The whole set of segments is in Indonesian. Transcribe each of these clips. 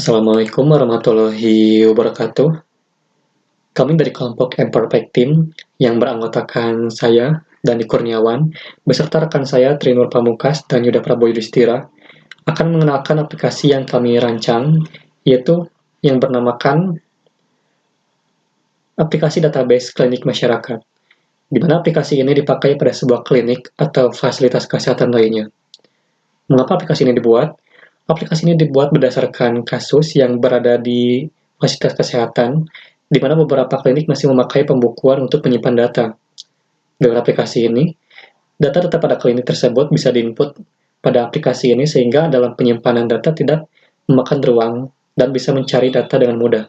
Assalamualaikum warahmatullahi wabarakatuh. Kami dari kelompok Imperfect Team yang beranggotakan saya, Dani Kurniawan, beserta rekan saya Trinur Pamukas dan Yuda Prabowo Yudhistira akan mengenalkan aplikasi yang kami rancang, yaitu yang bernamakan aplikasi database klinik masyarakat, di mana aplikasi ini dipakai pada sebuah klinik atau fasilitas kesehatan lainnya. Mengapa aplikasi ini dibuat? Aplikasi ini dibuat berdasarkan kasus yang berada di fasilitas kesehatan, di mana beberapa klinik masih memakai pembukuan untuk menyimpan data. Dengan aplikasi ini, data-data pada klinik tersebut bisa diinput pada aplikasi ini sehingga dalam penyimpanan data tidak memakan ruang dan bisa mencari data dengan mudah.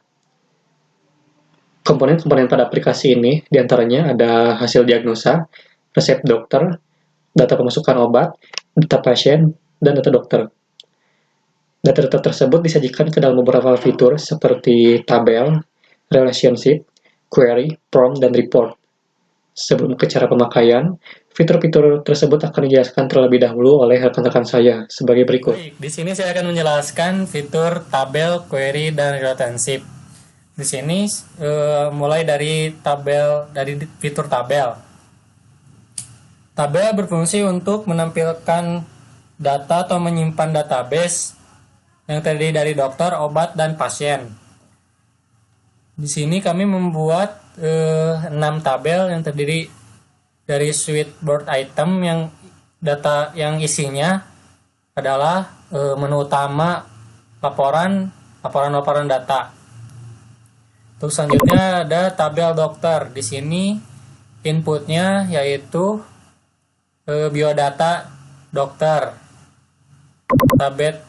Komponen-komponen pada aplikasi ini diantaranya ada hasil diagnosa, resep dokter, data pemasukan obat, data pasien, dan data dokter. Data-data tersebut disajikan ke dalam beberapa fitur seperti tabel, relationship, query, prompt, dan report. Sebelum ke cara pemakaian, fitur-fitur tersebut akan dijelaskan terlebih dahulu oleh rekan-rekan saya sebagai berikut. Baik, di sini saya akan menjelaskan fitur tabel, query, dan relationship. Di sini mulai dari fitur tabel. Tabel berfungsi untuk menampilkan data atau menyimpan database yang terdiri dari dokter, obat, dan pasien. Di sini kami membuat 6 tabel yang terdiri dari switchboard item yang data yang isinya adalah menu utama, laporan data. Terus selanjutnya ada tabel dokter. Di sini inputnya yaitu biodata dokter.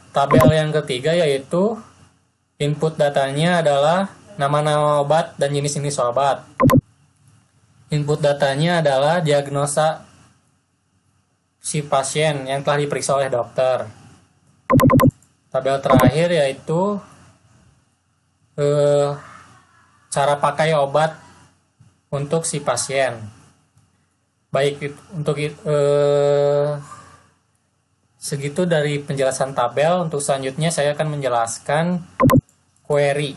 Tabel yang ketiga yaitu input datanya adalah nama-nama obat dan jenis-jenis obat. Input datanya adalah diagnosa si pasien yang telah diperiksa oleh dokter. Tabel terakhir yaitu cara pakai obat untuk si pasien. Baik, untuk segitu dari penjelasan tabel. Untuk selanjutnya saya akan menjelaskan query.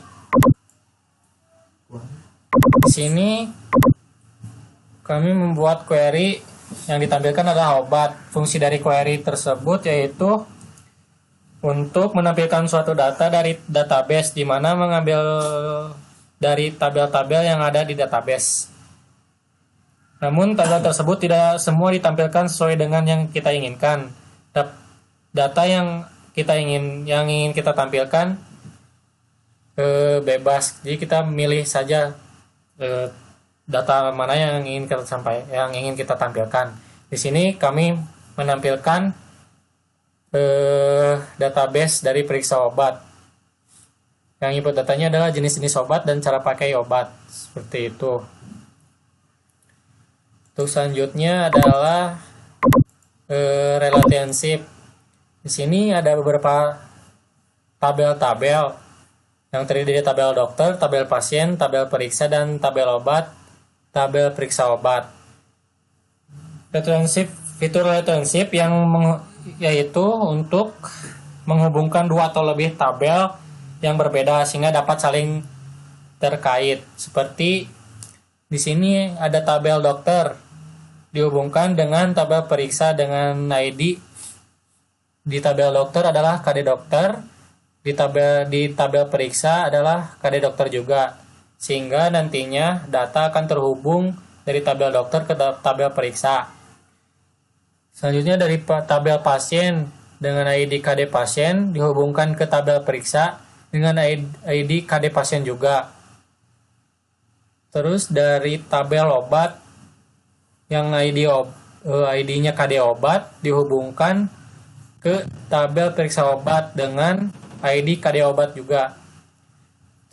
Di sini kami membuat query yang ditampilkan adalah obat. Fungsi dari query tersebut yaitu untuk menampilkan suatu data dari database, di mana mengambil dari tabel-tabel yang ada di database. Namun tabel tersebut tidak semua ditampilkan sesuai dengan yang kita inginkan. Data yang ingin kita tampilkan bebas. Jadi kita milih saja data mana yang ingin kita tampilkan. Di sini kami menampilkan database dari periksa obat. Yang input datanya adalah jenis-jenis obat dan cara pakai obat. Seperti itu. Untuk selanjutnya adalah relationship. Di sini ada beberapa tabel-tabel yang terdiri dari tabel dokter, tabel pasien, tabel periksa, dan tabel obat, tabel periksa obat. Fitur relationship yaitu untuk menghubungkan dua atau lebih tabel yang berbeda sehingga dapat saling terkait. Seperti di sini ada tabel dokter dihubungkan dengan tabel periksa dengan ID. Di tabel dokter adalah KD dokter, di tabel periksa adalah KD dokter juga, sehingga nantinya data akan terhubung dari tabel dokter ke tabel periksa. Selanjutnya dari tabel pasien dengan ID KD pasien dihubungkan ke tabel periksa dengan ID KD pasien juga. Terus dari tabel obat yang ID-nya KD obat dihubungkan ke tabel periksa obat dengan ID KD obat juga.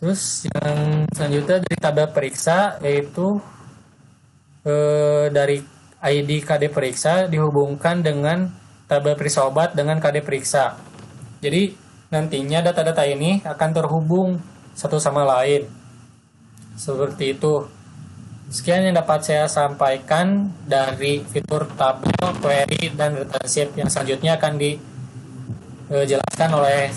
Terus yang selanjutnya dari tabel periksa yaitu dari ID KD periksa dihubungkan dengan tabel periksa obat dengan KD periksa. Jadi nantinya data-data ini akan terhubung satu sama lain. Seperti itu. Sekian yang dapat saya sampaikan dari fitur tabel, query, dan relationship. Yang selanjutnya akan dijelaskan oleh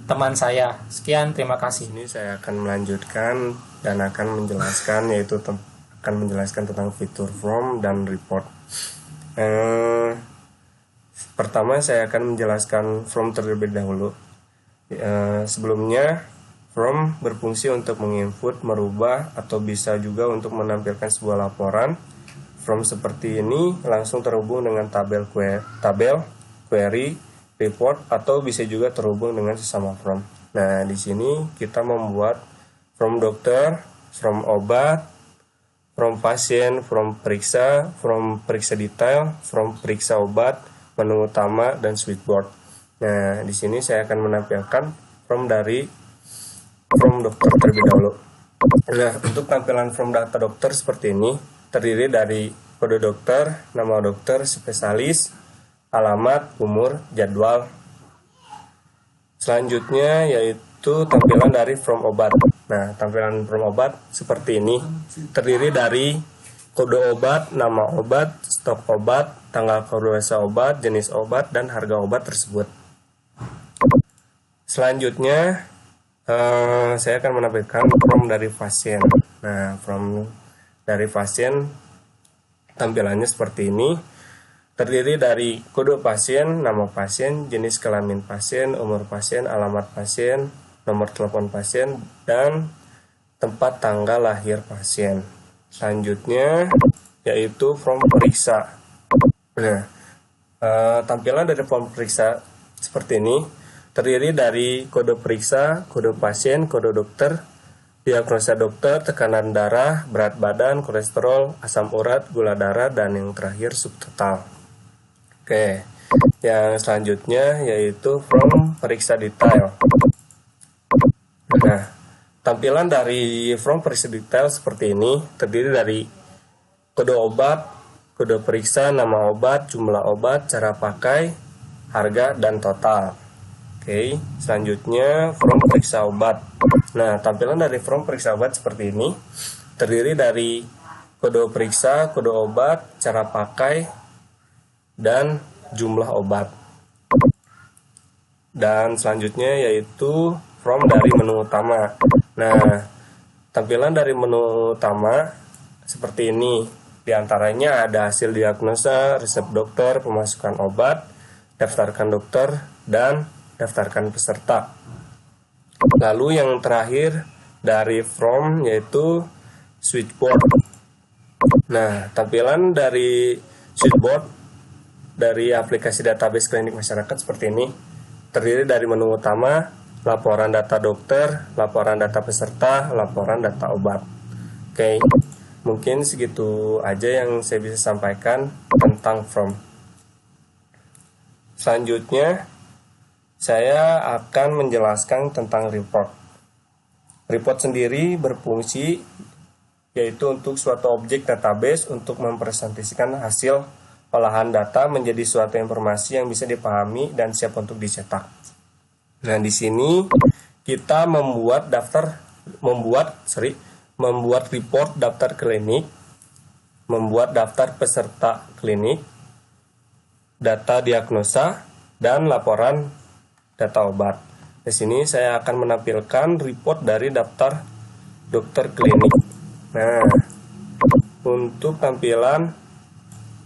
teman saya. Sekian, terima kasih. Ini saya akan melanjutkan dan akan menjelaskan, yaitu akan menjelaskan tentang fitur from dan report. Pertama saya akan menjelaskan from terlebih dahulu. Sebelumnya, from berfungsi untuk menginput, merubah, atau bisa juga untuk menampilkan sebuah laporan. From seperti ini langsung terhubung dengan tabel, query, report, atau bisa juga terhubung dengan sesama from. Nah, di sini kita membuat from dokter, from obat, from pasien, from periksa detail, from periksa obat, menu utama, dan switchboard. Nah, di sini saya akan menampilkan from dokter terlebih dahulu. Nah, untuk tampilan from data dokter seperti ini, terdiri dari kode dokter, nama dokter, spesialis, alamat, umur, jadwal. Selanjutnya yaitu tampilan dari from obat. Nah, tampilan from obat seperti ini, terdiri dari kode obat, nama obat, stok obat, tanggal kadaluarsa obat, jenis obat, dan harga obat tersebut. Selanjutnya saya akan menampilkan from dari pasien. Nah, from dari pasien tampilannya seperti ini, terdiri dari kode pasien, nama pasien, jenis kelamin pasien, umur pasien, alamat pasien, nomor telepon pasien, dan tempat tanggal lahir pasien. Selanjutnya yaitu from periksa. Nah, tampilan dari from periksa seperti ini, terdiri dari kode periksa, kode pasien, kode dokter, diagnosa dokter, tekanan darah, berat badan, kolesterol, asam urat, gula darah, dan yang terakhir subtotal. Oke, yang selanjutnya yaitu from periksa detail. Nah, tampilan dari from periksa detail seperti ini, terdiri dari kode obat, kode periksa, nama obat, jumlah obat, cara pakai, harga, dan total. Oke, selanjutnya from periksa obat. Nah, tampilan dari from periksa obat seperti ini, terdiri dari kode periksa, kode obat, cara pakai, dan jumlah obat. Dan selanjutnya yaitu from dari menu utama. Nah, tampilan dari menu utama seperti ini. Di antaranya ada hasil diagnosa, resep dokter, pemasukan obat, daftarkan dokter, dan daftarkan peserta. Lalu yang terakhir dari from yaitu switchboard. Nah, tampilan dari switchboard dari aplikasi database klinik masyarakat seperti ini, terdiri dari menu utama, laporan data dokter, laporan data peserta, laporan data obat. Oke, mungkin segitu aja yang saya bisa sampaikan tentang from. Selanjutnya saya akan menjelaskan tentang report. Report sendiri berfungsi yaitu untuk suatu objek database untuk mempresentasikan hasil olahan data menjadi suatu informasi yang bisa dipahami dan siap untuk dicetak. Nah, di sini kita membuat report daftar klinik, membuat daftar peserta klinik, data diagnosa, dan laporan data obat. Di sini saya akan menampilkan report dari daftar dokter klinik. Nah, untuk tampilan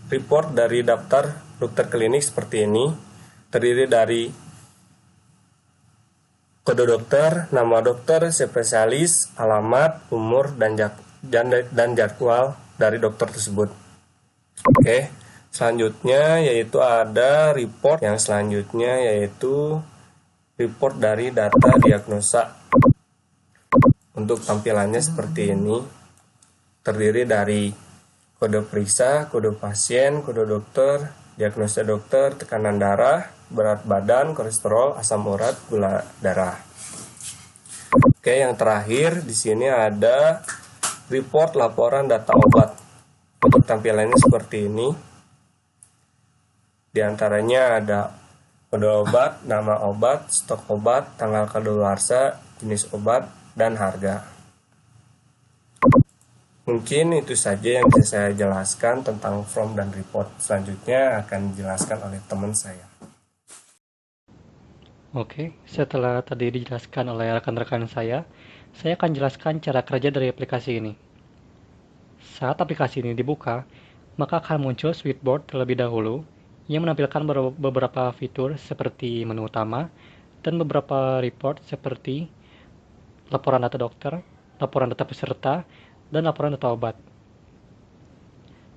report dari daftar dokter klinik seperti ini, terdiri dari kode dokter, nama dokter, spesialis, alamat, umur, dan jadwal dari dokter tersebut. Oke, selanjutnya yaitu ada report yang selanjutnya yaitu report dari data diagnosa. Untuk tampilannya seperti ini, terdiri dari kode periksa, kode pasien, kode dokter, diagnosa dokter, tekanan darah, berat badan, kolesterol, asam urat, gula darah. Oke, yang terakhir di sini ada report laporan data obat. Untuk tampilannya seperti ini. Di antaranya ada kode obat, nama obat, stok obat, tanggal kadaluarsa, jenis obat, dan harga. Mungkin itu saja yang bisa saya jelaskan tentang from dan report. Selanjutnya akan dijelaskan oleh teman saya. Oke, setelah tadi dijelaskan oleh rekan-rekan saya akan jelaskan cara kerja dari aplikasi ini. Saat aplikasi ini dibuka, maka akan muncul switchboard terlebih dahulu yang menampilkan beberapa fitur seperti menu utama dan beberapa report seperti laporan data dokter, laporan data peserta, dan laporan data obat.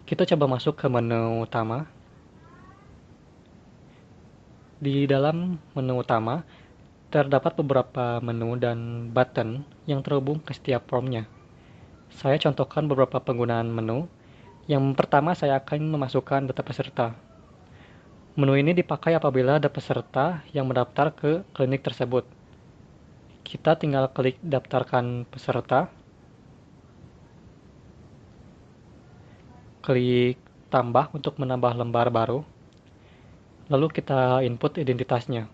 Kita coba masuk ke menu utama. Di dalam menu utama, terdapat beberapa menu dan button yang terhubung ke setiap formnya. Saya contohkan beberapa penggunaan menu. Yang pertama, saya akan memasukkan data peserta. Menu ini dipakai apabila ada peserta yang mendaftar ke klinik tersebut. Kita tinggal klik daftarkan peserta, klik tambah untuk menambah lembar baru, lalu kita input identitasnya.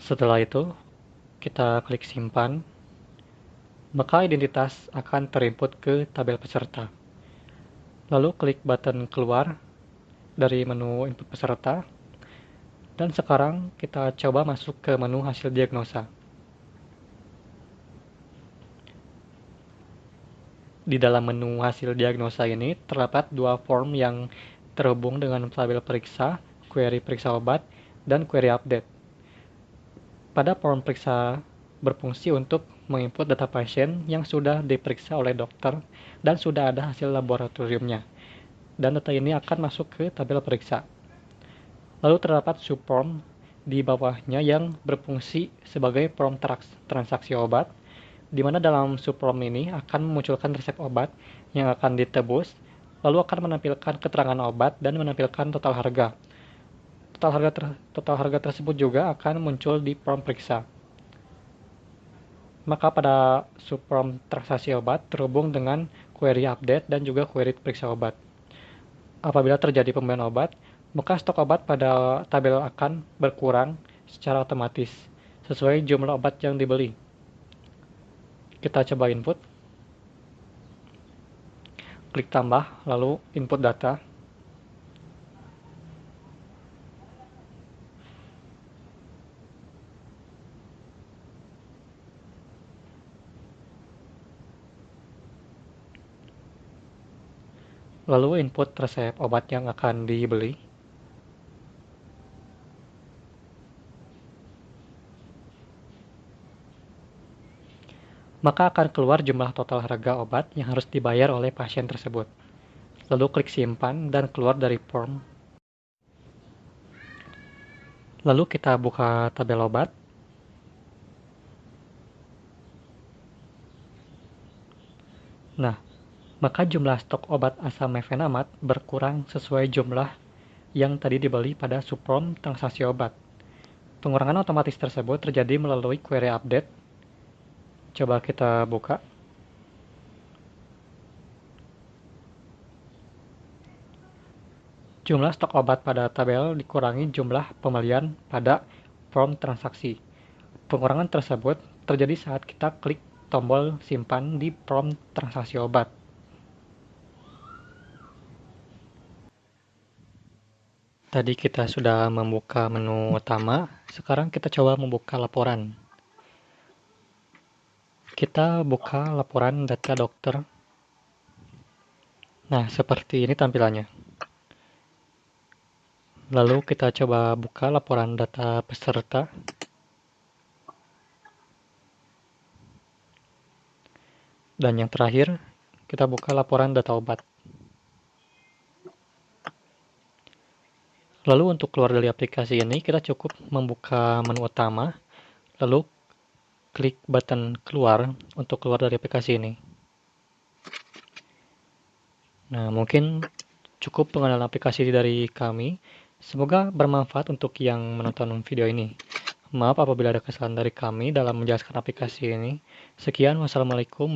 Setelah itu, kita klik simpan, maka identitas akan terinput ke tabel peserta. Lalu klik button keluar dari menu input peserta, dan sekarang kita coba masuk ke menu hasil diagnosa. Di dalam menu hasil diagnosa ini terdapat dua form yang terhubung dengan tabel periksa, query periksa obat, dan query update. Pada form periksa berfungsi untuk menginput data pasien yang sudah diperiksa oleh dokter dan sudah ada hasil laboratoriumnya. Dan data ini akan masuk ke tabel periksa. Lalu terdapat subform di bawahnya yang berfungsi sebagai form transaksi obat, di mana dalam subform ini akan memunculkan resep obat yang akan ditebus, lalu akan menampilkan keterangan obat dan menampilkan total harga. Total harga tersebut juga akan muncul di form periksa. Maka pada subform transaksi obat terhubung dengan query update dan juga query periksa obat. Apabila terjadi pembelian obat, maka stok obat pada tabel akan berkurang secara otomatis sesuai jumlah obat yang dibeli. Kita coba input, klik tambah, lalu input data. Lalu input resep obat yang akan dibeli. Maka akan keluar jumlah total harga obat yang harus dibayar oleh pasien tersebut. Lalu klik simpan dan keluar dari form. Lalu kita buka tabel obat. Nah, maka jumlah stok obat asam mefenamat berkurang sesuai jumlah yang tadi dibeli pada subform transaksi obat. Pengurangan otomatis tersebut terjadi melalui query update. Coba kita buka. Jumlah stok obat pada tabel dikurangi jumlah pembelian pada form transaksi. Pengurangan tersebut terjadi saat kita klik tombol simpan di form transaksi obat. Tadi kita sudah membuka menu utama, sekarang kita coba membuka laporan. Kita buka laporan data dokter. Nah, seperti ini tampilannya. Lalu kita coba buka laporan data peserta. Dan yang terakhir, kita buka laporan data obat. Lalu untuk keluar dari aplikasi ini, kita cukup membuka menu utama, lalu klik button keluar untuk keluar dari aplikasi ini. Nah, mungkin cukup pengenalan aplikasi dari kami. Semoga bermanfaat untuk yang menonton video ini. Maaf apabila ada kesalahan dari kami dalam menjelaskan aplikasi ini. Sekian, wassalamualaikum.